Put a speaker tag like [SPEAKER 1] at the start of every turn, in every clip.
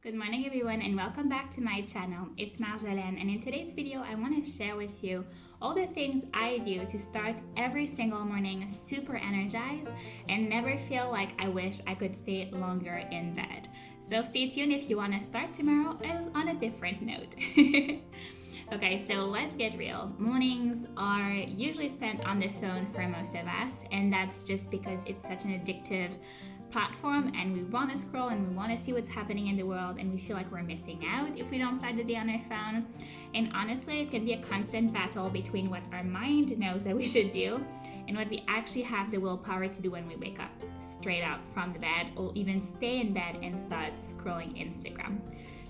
[SPEAKER 1] Good morning everyone and welcome back to my channel. It's Marjolaine, and in today's video I want to share with you all the things I do to start every single morning super energized and never feel like I wish I could stay longer in bed. So stay tuned if you want to start tomorrow on a different note. Okay, so let's get real. Mornings are usually spent on the phone for most of us, and that's just because it's such an addictive platform and we want to scroll and we want to see what's happening in the world, and we feel like we're missing out if we don't start the day on our phone. And honestly, it can be a constant battle between what our mind knows that we should do and what we actually have the willpower to do when we wake up straight up from the bed, or even stay in bed and start scrolling Instagram.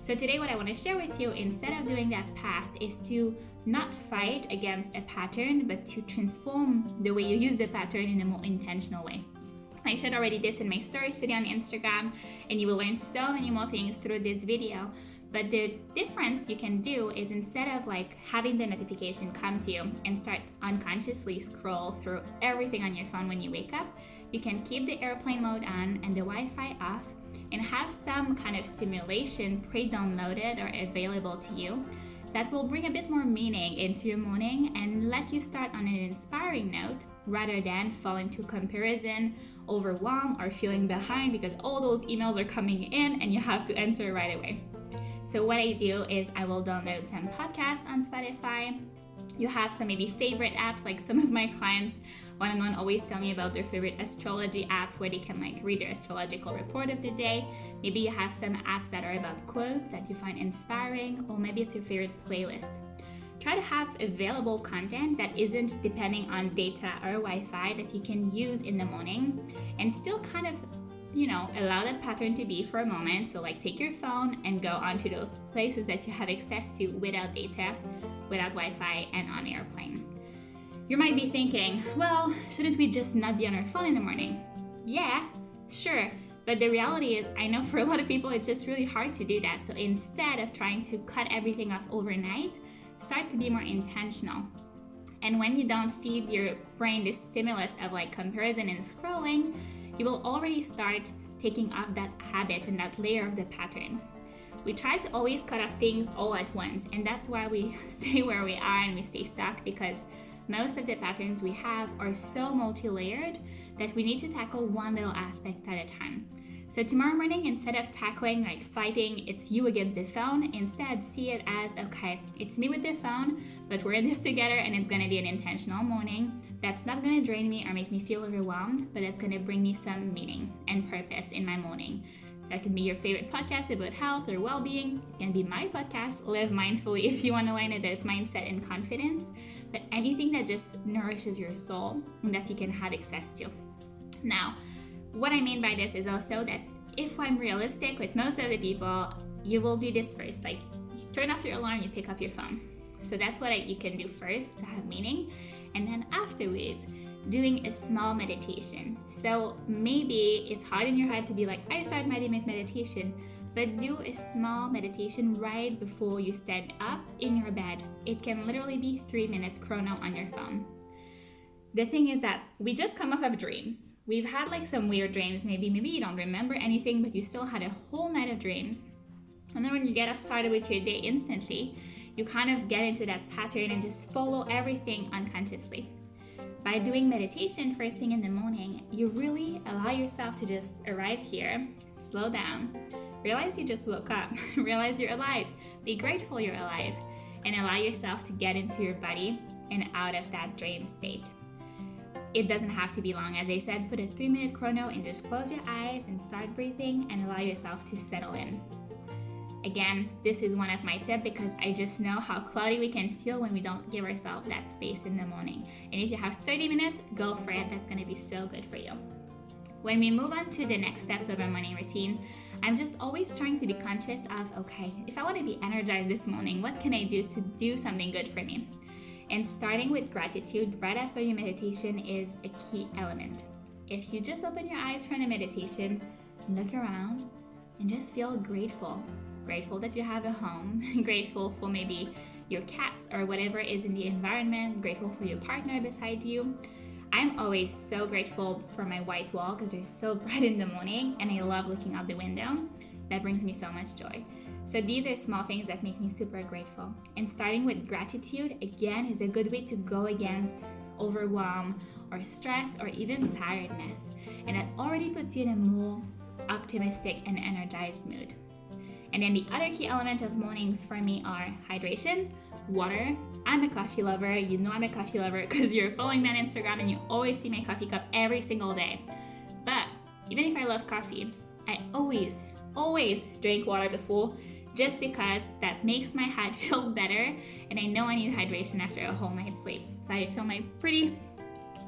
[SPEAKER 1] So today what I want to share with you, instead of doing that path, is to not fight against a pattern, but to transform the way you use the pattern in a more intentional way. I shared already this in my stories today on Instagram, and you will learn so many more things through this video. But the difference you can do is, instead of having the notification come to you and start unconsciously scroll through everything on your phone when you wake up, you can keep the airplane mode on and the Wi-Fi off and have some kind of stimulation pre-downloaded or available to you that will bring a bit more meaning into your morning and let you start on an inspiring note rather than fall into comparison, overwhelm, or feeling behind because all those emails are coming in and you have to answer right away. So what I do is I will download some podcasts on Spotify. You have some maybe favorite apps, like some of my clients one-on-one always tell me about their favorite astrology app where they can read their astrological report of the day. Maybe you have some apps that are about quotes that you find inspiring, or maybe it's your favorite playlist. Try to have available content that isn't depending on data or Wi-Fi that you can use in the morning, and still kind of, allow that pattern to be for a moment. So take your phone and go onto those places that you have access to without data, without Wi-Fi, and on airplane. You might be thinking, well, shouldn't we just not be on our phone in the morning? Yeah, sure. But the reality is, I know for a lot of people, it's just really hard to do that. So instead of trying to cut everything off overnight, start to be more intentional. And when you don't feed your brain this stimulus of comparison and scrolling, you will already start taking off that habit and that layer of the pattern. We try to always cut off things all at once, and that's why we stay where we are and we stay stuck, because most of the patterns we have are so multi-layered that we need to tackle one little aspect at a time. So tomorrow morning, instead of tackling fighting, it's you against the phone, instead see it as, okay, it's me with the phone, but we're in this together, and it's gonna be an intentional morning that's not gonna drain me or make me feel overwhelmed, but it's gonna bring me some meaning and purpose in my morning. So that can be your favorite podcast about health or well-being. It can be my podcast, Live Mindfully, if you want to learn about mindset and confidence, but anything that just nourishes your soul and that you can have access to. Now, what I mean by this is also that if I'm realistic with most of the people, you will do this first. You turn off your alarm, you pick up your phone. So that's what you can do first to have meaning. And then afterwards, doing a small meditation. So maybe it's hard in your head to be I start my meditation, but do a small meditation right before you stand up in your bed. It can literally be 3-minute chrono on your phone. The thing is that we just come off of dreams. We've had some weird dreams. Maybe you don't remember anything, but you still had a whole night of dreams. And then when you get up started with your day instantly, you kind of get into that pattern and just follow everything unconsciously. By doing meditation first thing in the morning, you really allow yourself to just arrive here, slow down, realize you just woke up, realize you're alive, be grateful you're alive, and allow yourself to get into your body and out of that dream state. It doesn't have to be long. As I said, put a 3-minute chrono and just close your eyes and start breathing and allow yourself to settle in. Again, this is one of my tips because I just know how cloudy we can feel when we don't give ourselves that space in the morning. And if you have 30 minutes, go for it. That's going to be so good for you. When we move on to the next steps of our morning routine, I'm just always trying to be conscious of, okay, if I want to be energized this morning, what can I do to do something good for me? And starting with gratitude right after your meditation is a key element. If you just open your eyes from the meditation, look around, and just feel grateful. Grateful that you have a home, grateful for maybe your cats or whatever is in the environment, grateful for your partner beside you. I'm always so grateful for my white wall because they're so bright in the morning and I love looking out the window. that brings me so much joy. So these are small things that make me super grateful. And starting with gratitude, again, is a good way to go against overwhelm or stress or even tiredness. And that already puts you in a more optimistic and energized mood. And then the other key element of mornings for me are hydration, water. I'm a coffee lover. You know I'm a coffee lover because you're following me on Instagram and you always see my coffee cup every single day. But even if I love coffee, I always drink water before, just because that makes my head feel better, and I know I need hydration after a whole night's sleep. So I fill my pretty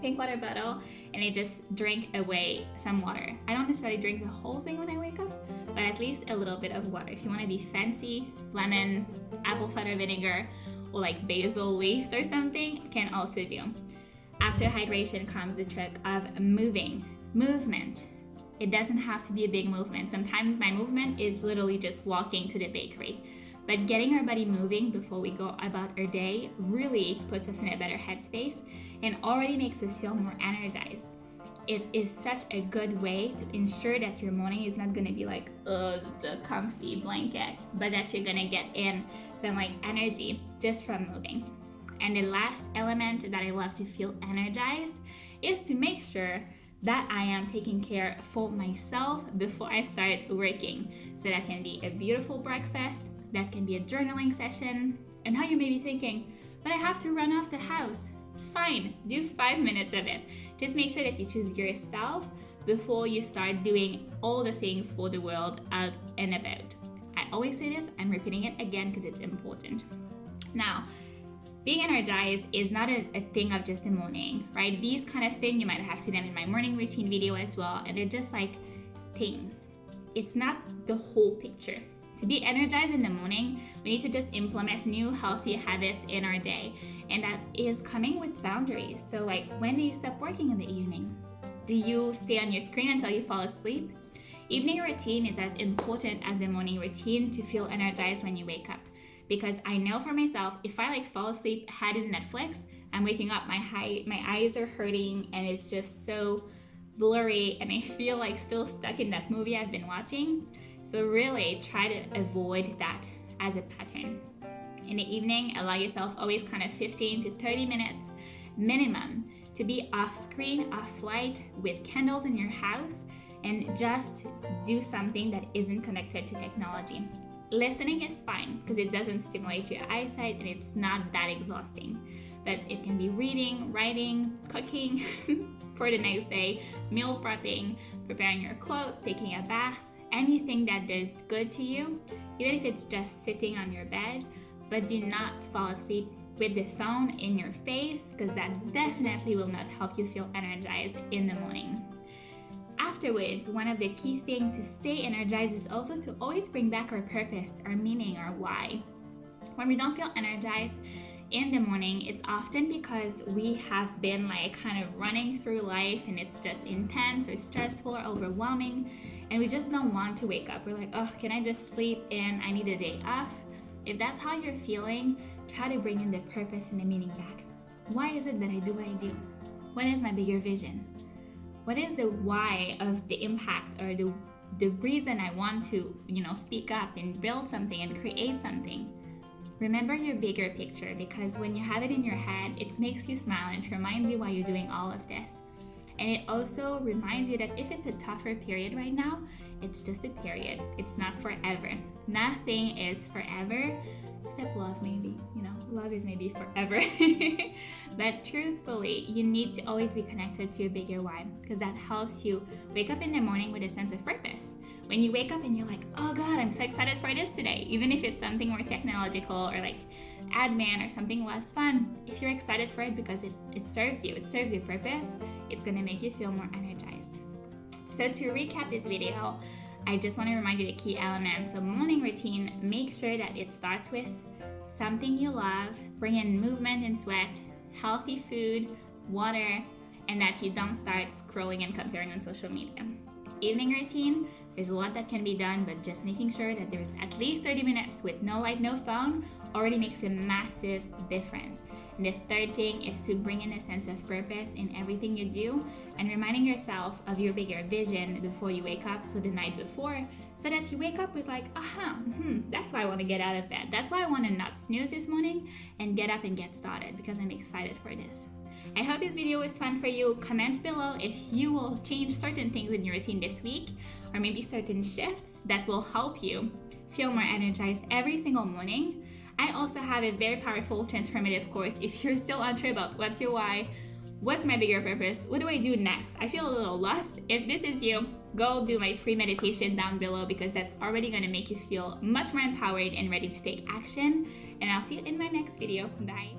[SPEAKER 1] pink water bottle and I just drink away some water. I don't necessarily drink the whole thing when I wake up, but at least a little bit of water. If you want to be fancy, lemon, apple cider vinegar, or like basil leaves or something, can also do. After hydration comes the trick of movement. It doesn't have to be a big movement. Sometimes my movement is literally just walking to the bakery. But getting our body moving before we go about our day really puts us in a better headspace and already makes us feel more energized. It is such a good way to ensure that your morning is not going to be like, the comfy blanket, but that you're going to get in some like energy just from moving. And the last element that I love to feel energized is to make sure that I am taking care for myself before I start working. So that can be a beautiful breakfast, that can be a journaling session. And now you may be thinking, but I have to run off the house. Fine, do 5 minutes of it. Just make sure that you choose yourself before you start doing all the things for the world out and about. I always say this, I'm repeating it again because it's important. Now, being energized is not a thing of just the morning, right? These kind of things, you might have seen them in my morning routine video as well, and they're just like things. It's not the whole picture. To be energized in the morning, we need to just implement new healthy habits in our day, and that is coming with boundaries. So like, when do you stop working in the evening? Do you stay on your screen until you fall asleep? Evening routine is as important as the morning routine to feel energized when you wake up. Because I know for myself, if I like fall asleep ahead in Netflix, I'm waking up, my eyes are hurting and it's just so blurry and I feel like still stuck in that movie I've been watching. So really try to avoid that as a pattern. In the evening, allow yourself always kind of 15 to 30 minutes minimum to be off screen, off light, with candles in your house, and just do something that isn't connected to technology. Listening is fine because it doesn't stimulate your eyesight and it's not that exhausting. But it can be reading, writing, cooking for the next day, meal prepping, preparing your clothes, taking a bath, anything that does good to you, even if it's just sitting on your bed. But do not fall asleep with the phone in your face because that definitely will not help you feel energized in the morning. Afterwards, one of the key things to stay energized is also to always bring back our purpose, our meaning, our why. When we don't feel energized in the morning, it's often because we have been like kind of running through life and it's just intense or stressful or overwhelming and we just don't want to wake up. We're like, oh, can I just sleep in? I need a day off. If that's how you're feeling, try to bring in the purpose and the meaning back. Why is it that I do what I do? What is my bigger vision? What is the why of the impact or the reason I want to, speak up and build something and create something? Remember your bigger picture, because when you have it in your head, it makes you smile and it reminds you why you're doing all of this. And it also reminds you that if it's a tougher period right now, it's just a period. It's not forever. Nothing is forever, except love maybe. Love is maybe forever. But truthfully, you need to always be connected to your bigger why, because that helps you wake up in the morning with a sense of purpose. When you wake up and you're like, oh God, I'm so excited for this today, even if it's something more technological or like admin or something less fun, if you're excited for it because it serves you, it serves your purpose, it's gonna make you feel more energized. So to recap this video, I just want to remind you the key elements. So morning routine, make sure that it starts with something you love, bring in movement and sweat, healthy food, water, and that you don't start scrolling and comparing on social media. Evening routine, There's a lot that can be done, but just making sure that there's at least 30 minutes with no light, no phone already makes a massive difference. And the third thing is to bring in a sense of purpose in everything you do and reminding yourself of your bigger vision before you wake up, so the night before, so that you wake up with like, that's why I want to get out of bed. That's why I want to not snooze this morning and get up and get started, because I'm excited for this. I hope this video was fun for you. Comment below if you will change certain things in your routine this week, or maybe certain shifts that will help you feel more energized every single morning. I also have a very powerful transformative course if you're still unsure about what's your why, what's my bigger purpose, what do I do next? I feel a little lost. If this is you, go do my free meditation down below, because that's already going to make you feel much more empowered and ready to take action. And I'll see you in my next video. Bye.